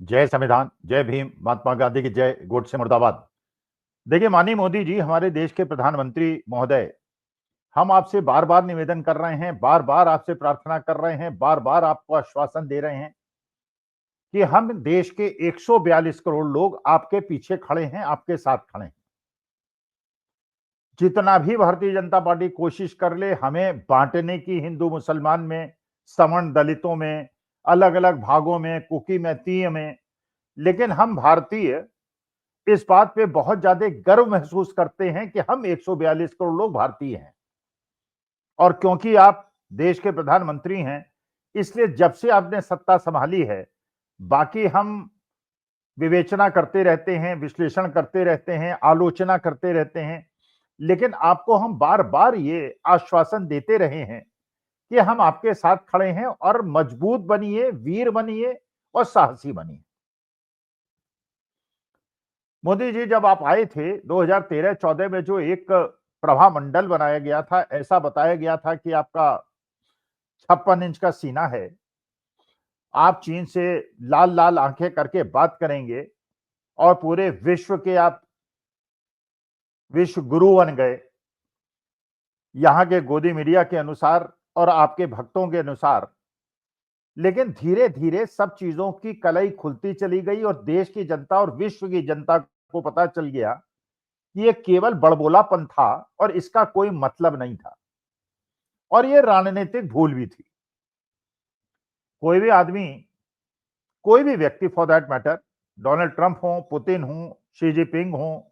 जय संविधान, जय भीम, महात्मा गांधी की जय, गोडसे मुर्दाबाद। देखिए माननीय मोदी जी, हमारे देश के प्रधानमंत्री महोदय, हम आपसे बार बार निवेदन कर रहे हैं, बार बार आपसे प्रार्थना कर रहे हैं, बार बार आपको आश्वासन दे रहे हैं कि हम देश के 142 करोड़ लोग आपके पीछे खड़े हैं, आपके साथ खड़े हैं। जितना भी भारतीय जनता पार्टी कोशिश कर ले हमें बांटने की, हिंदू मुसलमान में, सवर्ण दलितों में, अलग अलग भागों में, कुकी में, तीय में, लेकिन हम भारतीय इस बात पे बहुत ज्यादा गर्व महसूस करते हैं कि हम 142 करोड़ लोग भारतीय हैं। और क्योंकि आप देश के प्रधानमंत्री हैं, इसलिए जब से आपने सत्ता संभाली है, बाकी हम विवेचना करते रहते हैं, विश्लेषण करते रहते हैं, आलोचना करते रहते हैं, लेकिन आपको हम बार बार ये आश्वासन देते रहे हैं कि हम आपके साथ खड़े हैं और मजबूत बनिए, वीर बनिए और साहसी बनिए। मोदी जी, जब आप आए थे 2013-14 में, जो एक प्रभा मंडल बनाया गया था, ऐसा बताया गया था कि आपका 56 इंच का सीना है, आप चीन से लाल लाल आंखें करके बात करेंगे और पूरे विश्व के आप विश्व गुरु बन गए। यहां के गोदी मीडिया के अनुसार और आपके भक्तों के अनुसार। लेकिन धीरे धीरे सब चीजों की कलई खुलती चली गई और देश की जनता और विश्व की जनता को पता चल गया कि ये केवल बड़बोलापन था और इसका कोई मतलब नहीं था, और ये रणनीतिक भूल भी थी। कोई भी आदमी, कोई भी व्यक्ति for that matter, Donald Trump हो, पुतिन हो, शी जिनपिंग हो,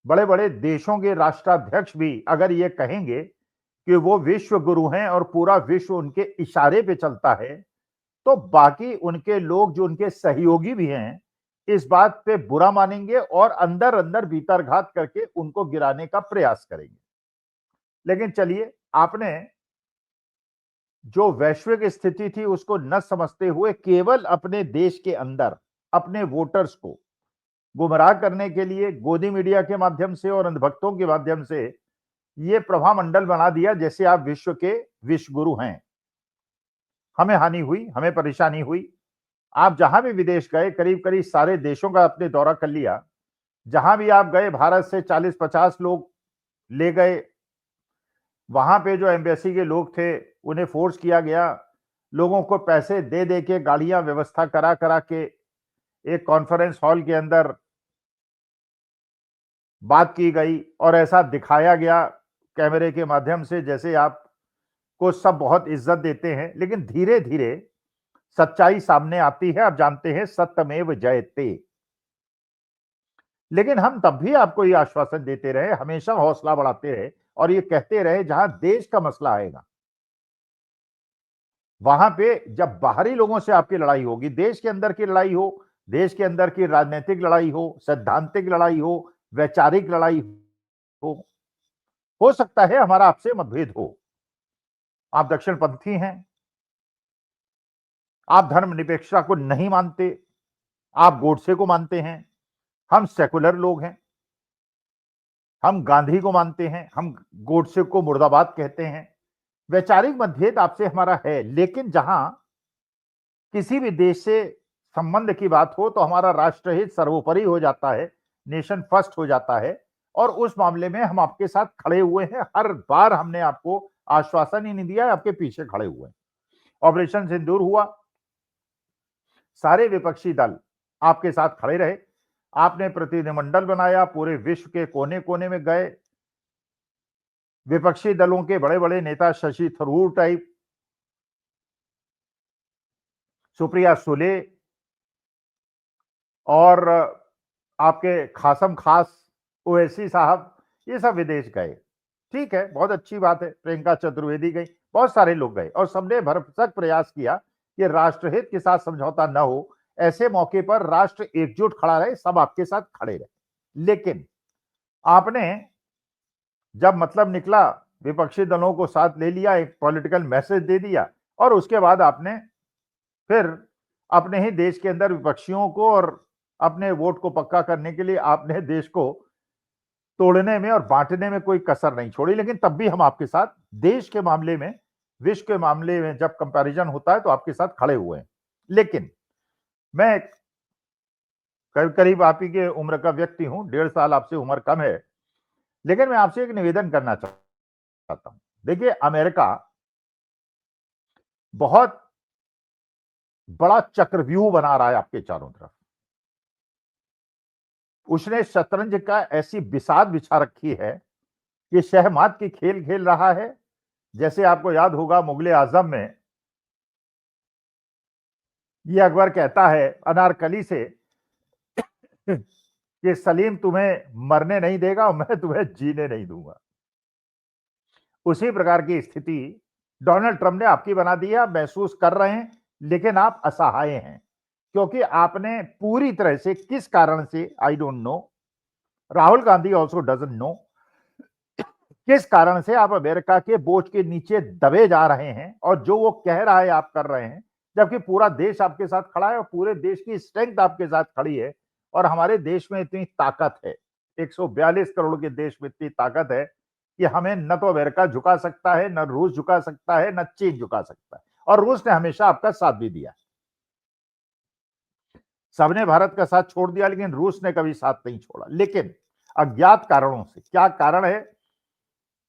बड़े बड़े देशों के राष्ट्राध्यक्ष भी अगर ये कहेंगे कि वो विश्व गुरु हैं और पूरा विश्व उनके इशारे पे चलता है, तो बाकी उनके लोग, जो उनके सहयोगी भी हैं, इस बात पे बुरा मानेंगे और अंदर अंदर भीतरघात करके उनको गिराने का प्रयास करेंगे। लेकिन चलिए, आपने जो वैश्विक स्थिति थी उसको न समझते हुए केवल अपने देश के अंदर अपने वोटर्स को गुमराह करने के लिए गोदी मीडिया के माध्यम से और अंधभक्तों के माध्यम से ये प्रभा मंडल बना दिया जैसे आप विश्व के विश्व गुरु हैं। हमें हानि हुई, हमें परेशानी हुई। आप जहां भी विदेश गए, करीब करीब सारे देशों का आपने दौरा कर लिया। जहां भी आप गए, भारत से 40-50 लोग ले गए। वहां पे जो एम्बेसी के लोग थे उन्हें फोर्स किया गया, लोगों को पैसे दे दे के गाड़ियां व्यवस्था करा करा के एक कॉन्फ्रेंस हॉल के अंदर बात की गई और ऐसा दिखाया गया कैमरे के माध्यम से जैसे आपको सब बहुत इज्जत देते हैं। लेकिन धीरे धीरे सच्चाई सामने आती है। आप जानते हैं, सत्यमेव जयते। लेकिन हम तब भी आपको ये आश्वासन देते रहे, हमेशा हौसला बढ़ाते रहे और ये कहते रहे, जहां देश का मसला आएगा वहां पे जब बाहरी लोगों से आपकी लड़ाई होगी, देश के अंदर की लड़ाई हो, देश के अंदर की राजनीतिक लड़ाई हो, सैद्धांतिक लड़ाई हो, वैचारिक लड़ाई हो सकता है हमारा आपसे मतभेद हो। आप दक्षिणपंथी हैं, आप धर्मनिरपेक्षता को नहीं मानते, आप गोडसे को मानते हैं। हम सेकुलर लोग हैं, हम गांधी को मानते हैं, हम गोडसे को मुर्दाबाद कहते हैं। वैचारिक मतभेद आपसे हमारा है, लेकिन जहां किसी भी देश से संबंध की बात हो तो हमारा राष्ट्रहित सर्वोपरि हो जाता है, नेशन फर्स्ट हो जाता है। और उस मामले में हम आपके साथ खड़े हुए हैं। हर बार हमने आपको आश्वासन ही नहीं दिया, आपके पीछे खड़े हुए हैं। ऑपरेशन सिंदूर हुआ, सारे विपक्षी दल आपके साथ खड़े रहे। आपने प्रतिनिधिमंडल बनाया, पूरे विश्व के कोने कोने में गए। विपक्षी दलों के बड़े बड़े नेता, शशि थरूर टाइप, सुप्रिया सुले और आपके खासम खास ओवैसी साहब, ये सब विदेश गए। ठीक है, बहुत अच्छी बात है। प्रियंका चतुर्वेदी गई, बहुत सारे लोग गए और सबने भरसक प्रयास किया कि राष्ट्रहित के साथ समझौता न हो। ऐसे मौके पर राष्ट्र एकजुट खड़ा रहे, सब आपके साथ खड़े रहे। लेकिन आपने जब मतलब निकला, विपक्षी दलों को साथ ले लिया, एक पॉलिटिकल मैसेज दे दिया और उसके बाद आपने फिर अपने ही देश के अंदर विपक्षियों को और अपने वोट को पक्का करने के लिए आपने देश को तोड़ने में और बांटने में कोई कसर नहीं छोड़ी। लेकिन तब भी हम आपके साथ देश के मामले में, विश्व के मामले में जब कंपैरिजन होता है तो आपके साथ खड़े हुए हैं। लेकिन मैं करीब करीब आप ही के उम्र का व्यक्ति हूं, 1.5 साल आपसे उम्र कम है, लेकिन मैं आपसे एक निवेदन करना चाहता हूं। देखिए, अमेरिका बहुत बड़ा चक्रव्यूह बना रहा है आपके चारों तरफ। उसने शतरंज का ऐसी बिसात बिछा रखी है कि शहमात की खेल खेल रहा है। जैसे आपको याद होगा, मुगले आजम में ये अकबर कहता है अनारकली से कि सलीम तुम्हें मरने नहीं देगा और मैं तुम्हें जीने नहीं दूंगा। उसी प्रकार की स्थिति डोनाल्ड ट्रंप ने आपकी बना दी है। आप महसूस कर रहे हैं, लेकिन आप असहाय हैं, क्योंकि आपने पूरी तरह से किस कारण से, I don't know, Rahul Gandhi also doesn't know, किस कारण से आप अमेरिका के बोझ के नीचे दबे जा रहे हैं और जो वो कह रहा है आप कर रहे हैं, जबकि पूरा देश आपके साथ खड़ा है और पूरे देश की स्ट्रेंथ आपके साथ खड़ी है। और हमारे देश में इतनी ताकत है, 142 करोड़ के देश में इतनी ताकत है कि हमें न तो अमेरिका झुका सकता है, न रूस झुका सकता है, न चीन झुका सकता है। और रूस ने हमेशा आपका साथ भी दिया। सबने भारत का साथ छोड़ दिया, लेकिन रूस ने कभी साथ नहीं छोड़ा। लेकिन अज्ञात कारणों से, क्या कारण है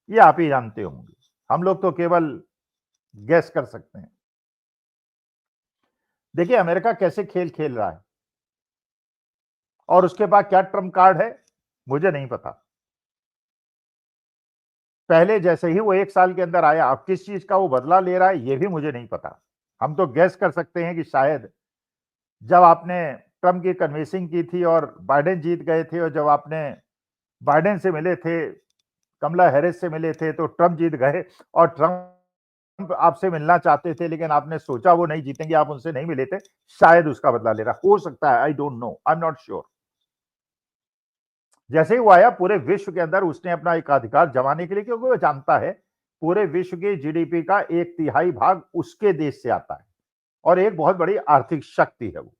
ये आप ही जानते होंगे, हम लोग तो केवल गैस कर सकते हैं। देखिए, अमेरिका कैसे खेल खेल रहा है और उसके बाद क्या ट्रम्प कार्ड है, मुझे नहीं पता। पहले जैसे ही वो 1 साल के अंदर आया, अब किस चीज का वो बदला ले रहा है ये भी मुझे नहीं पता। हम तो गैस कर सकते हैं कि शायद जब आपने ट्रम्प की कन्विंसिंग की थी और बाइडेन जीत गए थे, और जब आपने बाइडेन से मिले थे, कमला हैरिस से मिले थे, तो ट्रम्प जीत गए। और ट्रम्प आपसे मिलना चाहते थे, लेकिन आपने सोचा वो नहीं जीतेंगे, आप उनसे नहीं मिले थे, शायद उसका बदला ले रहा हो सकता है। I don't know, I am not sure. जैसे ही वो आया, पूरे विश्व के अंदर उसने अपना एक अधिकार जमाने के लिए, क्योंकि वो जानता है पूरे विश्व के जीडीपी का 1/3 भाग उसके देश से आता है और एक बहुत बड़ी आर्थिक शक्ति है वो,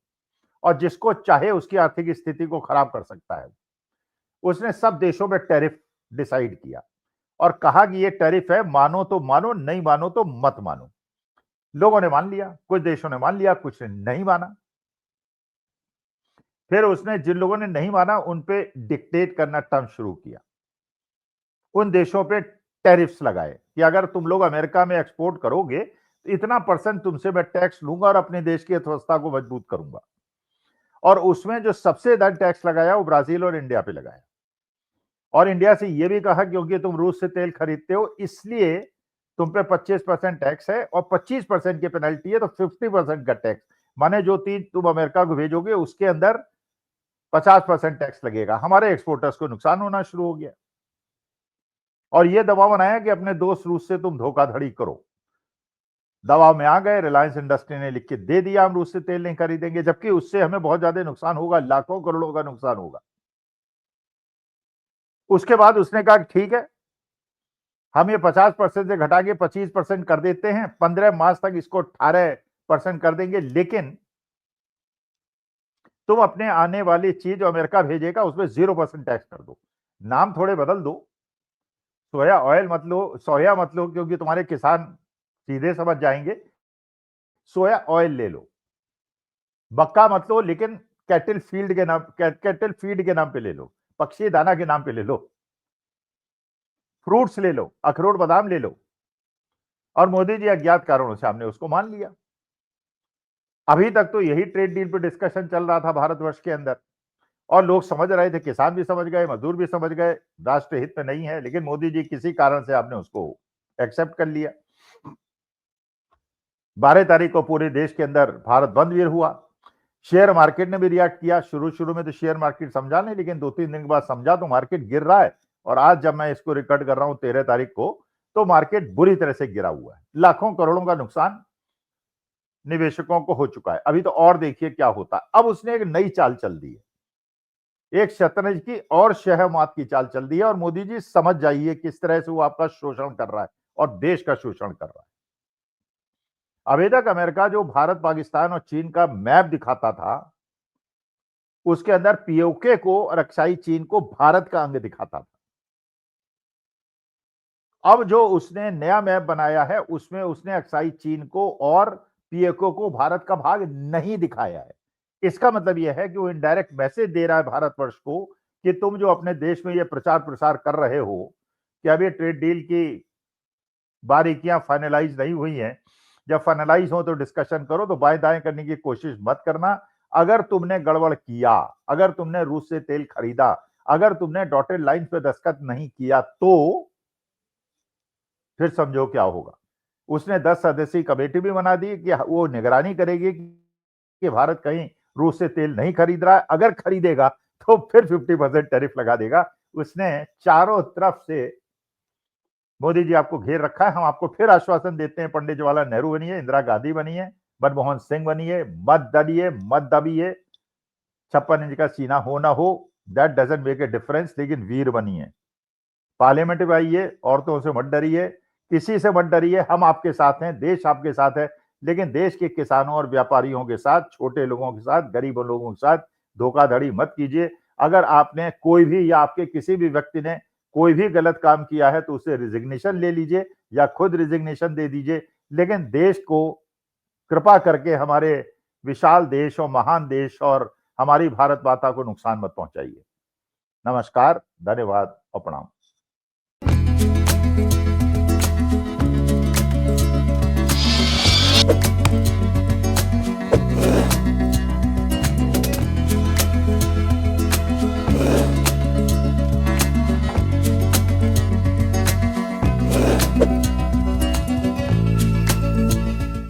और जिसको चाहे उसकी आर्थिक स्थिति को खराब कर सकता है। उसने सब देशों में टैरिफ डिसाइड किया और कहा कि ये टैरिफ है, मानो तो मानो, नहीं मानो तो मत मानो। लोगों ने मान लिया, कुछ देशों ने मान लिया, कुछ ने नहीं माना। फिर उसने जिन लोगों ने नहीं माना उन पे डिक्टेट करना टर्म शुरू किया। उन देशों पे टैरिफ्स लगाए कि अगर तुम लोग अमेरिका में एक्सपोर्ट करोगे तो इतना % तुमसे मैं टैक्स लूंगा और अपने देश की अर्थव्यवस्था को मजबूत करूंगा। और उसमें जो सबसे ज्यादा टैक्स लगाया वो ब्राजील और इंडिया पे लगाया। और इंडिया से ये भी कहा क्योंकि तुम रूस से तेल खरीदते हो, इसलिए तुम पे 25% टैक्स है और 25% की पेनल्टी है, तो 50% का टैक्स, माने जो चीज तुम अमेरिका को भेजोगे उसके अंदर 50% टैक्स लगेगा। हमारे एक्सपोर्टर्स को नुकसान होना शुरू हो गया और ये दबाव बनाया कि अपने दोस्त रूस से तुम धोखाधड़ी करो। दबाव में आ गए, रिलायंस इंडस्ट्री ने लिख के दे दिया हम रूस से तेल नहीं खरीदेंगे, जबकि उससे हमें बहुत ज्यादा नुकसान होगा, लाखों करोड़ों का नुकसान होगा। उसके बाद उसने कहा ठीक है, हम ये 50% से घटा के 25% कर देते हैं, 15 मार्च तक इसको 18% कर देंगे, लेकिन तुम अपने आने वाली चीज जो अमेरिका भेजेगा उसमें 0% टैक्स कर दो। नाम थोड़े बदल दो, सोया ऑयल मत लो, सोया मत लो क्योंकि तुम्हारे किसान सीधे समझ जाएंगे, सोया ऑयल ले लो। मक्का मत लो, लेकिन कैटल फीड के नाम पे ले लो, पक्षी दाना के नाम पे ले लो। फ्रूट्स ले लो, अखरोट बादाम ले लो। और मोदी जी अज्ञात कारणों से हमने उसको मान लिया। अभी तक तो यही ट्रेड डील पे डिस्कशन चल रहा था भारतवर्ष के अंदर, और लोग समझ रहे थे, किसान भी समझ गए, मजदूर भी समझ गए, राष्ट्र हित में नहीं है, लेकिन मोदी जी किसी कारण से आपने उसको एक्सेप्ट कर लिया। 12 तारीख को पूरे देश के अंदर भारत बंद भी हुआ। शेयर मार्केट ने भी रिएक्ट किया। शुरू शुरू में तो शेयर मार्केट समझा नहीं, लेकिन 2-3 दिन के बाद समझा तो मार्केट गिर रहा है। और आज जब मैं इसको रिकॉर्ड कर रहा हूं 13 तारीख को, तो मार्केट बुरी तरह से गिरा हुआ है। लाखों करोड़ों का नुकसान निवेशकों को हो चुका है। अभी तो और देखिए क्या होता है। अब उसने एक नई चाल चल दी है, एक शतरंज की और शहमात की चाल चल दी है, और मोदी जी समझ जाइए किस तरह से वो आपका शोषण कर रहा है और देश का शोषण कर रहा है। अभी तक अमेरिका जो भारत, पाकिस्तान और चीन का मैप दिखाता था, उसके अंदर पीओके को और अक्साई चीन को भारत का अंग दिखाता था। अब जो उसने नया मैप बनाया है, उसमें उसने अक्साई चीन को और पीओके को भारत का भाग नहीं दिखाया है। इसका मतलब यह है कि वो इनडायरेक्ट मैसेज दे रहा है भारतवर्ष को कि तुम जो अपने देश में ये प्रचार प्रसार कर रहे हो कि अब ये ट्रेड डील की बारीकियां फाइनलाइज नहीं हुई हैं, जब फाइनलाइज हो तो डिस्कशन करो, तो बाएं दाएं करने की कोशिश मत करना। अगर तुमने गड़बड़ किया, अगर तुमने रूस से तेल खरीदा, अगर तुमने डॉटेड लाइन पे दस्तखत नहीं किया, तो फिर समझो क्या होगा। उसने 10 सदस्यीय कमेटी भी बना दी कि वो निगरानी करेगी कि भारत कहीं रूस से तेल नहीं खरीद रहा है, अगर खरीदेगा तो फिर 50% टैरिफ लगा देगा। उसने चारों तरफ से मोदी जी आपको घेर रखा है। हम आपको फिर आश्वासन देते हैं, पंडित जवाहरलाल नेहरू बनिए, इंदिरा गांधी बनिए, मनमोहन सिंह बनिए, मत डरिए, मत दबिए। 56 इंच का सीना हो ना हो, that doesn't make a difference, लेकिन वीर बनिए, पार्लियामेंट में आइए, औरतों से मत डरिए, किसी से मत डरिए। हम आपके साथ हैं, देश आपके साथ है, लेकिन देश के किसानों और व्यापारियों के साथ, छोटे लोगों के साथ, गरीब लोगों के साथ धोखाधड़ी मत कीजिए। अगर आपने कोई भी या आपके किसी भी व्यक्ति ने कोई भी गलत काम किया है तो उसे रिजिग्नेशन ले लीजिए या खुद रिजिग्नेशन दे दीजिए, लेकिन देश को कृपा करके, हमारे विशाल देश और महान देश और हमारी भारत माता को नुकसान मत पहुंचाइए। नमस्कार, धन्यवाद और प्रणाम।